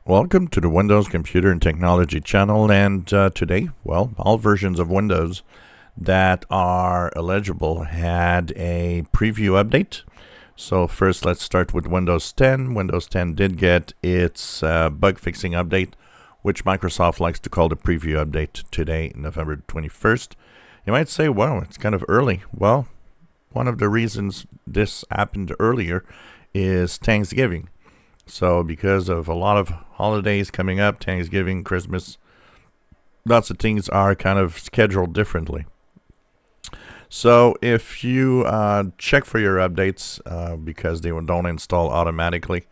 Welcome to the Windows Computer and Technology channel, and today, well, all versions of Windows that are eligible had a preview update. So first, let's start with Windows 10. Windows 10 did get its bug fixing update, which Microsoft likes to call the preview update today, November 21st. You might say, well, it's kind of early. Well, one of the reasons this happened earlier is Thanksgiving. So because of a lot of holidays coming up, Thanksgiving, Christmas, lots of things are kind of scheduled differently. So if you check for your updates, because they don't install automatically,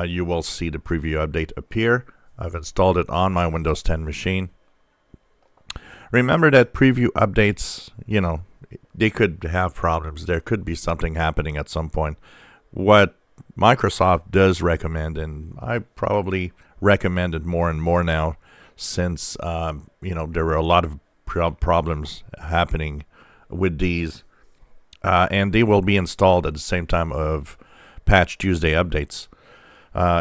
you will see the preview update appear. I've installed it on my Windows 10 machine. Remember that preview updates, they could have problems. There could be something happening at some point. What Microsoft does recommend, and I probably recommend it more and more now, since there were a lot of problems happening with these, and they will be installed at the same time of Patch Tuesday updates.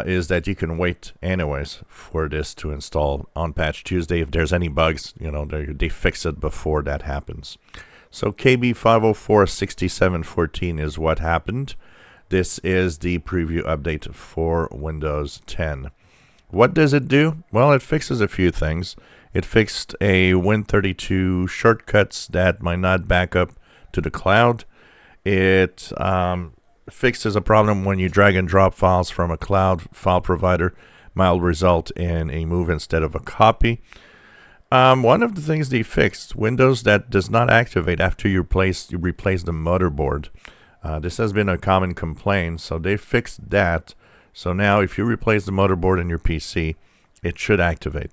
Is that you can wait anyways for this to install on Patch Tuesday. If there's any bugs, they fix it before that happens. So KB5046714 is what happened. This is the preview update for Windows 10. What does it do? Well, it fixes a few things. It fixed a Win32 shortcuts that might not back up to the cloud. It fixes a problem when you drag and drop files from a cloud file provider. Might result in a move instead of a copy. One of the things they fixed, Windows that does not activate after you replace the motherboard. This has been a common complaint, so they fixed that. So now if you replace the motherboard in your PC, it should activate.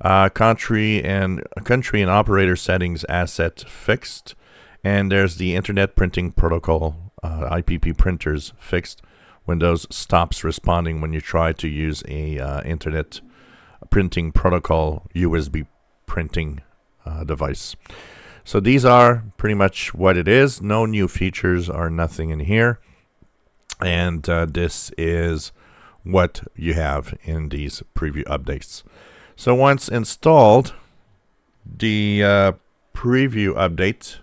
Country and operator settings asset fixed. And there's the Internet Printing Protocol, IPP printers fixed. Windows stops responding when you try to use a Internet Printing Protocol USB printing device. So these are pretty much what it is. No new features or nothing in here. And this is what you have in these preview updates. So once installed, the preview update,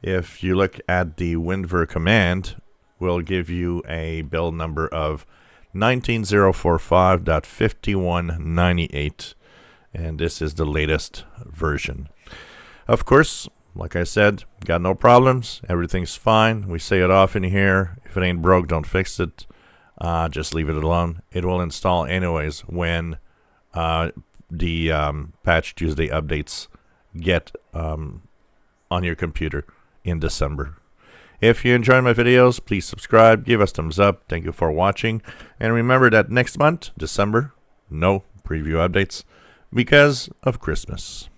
if you look at the WinVer command, will give you a build number of 19045.5198. And this is the latest version. Of course, like I said, got no problems. Everything's fine. We say it often here. If it ain't broke, don't fix it. Just leave it alone. It will install anyways when the Patch Tuesday updates get on your computer in December. If you enjoy my videos, please subscribe. Give us thumbs up. Thank you for watching. And remember that next month, December, no preview updates because of Christmas.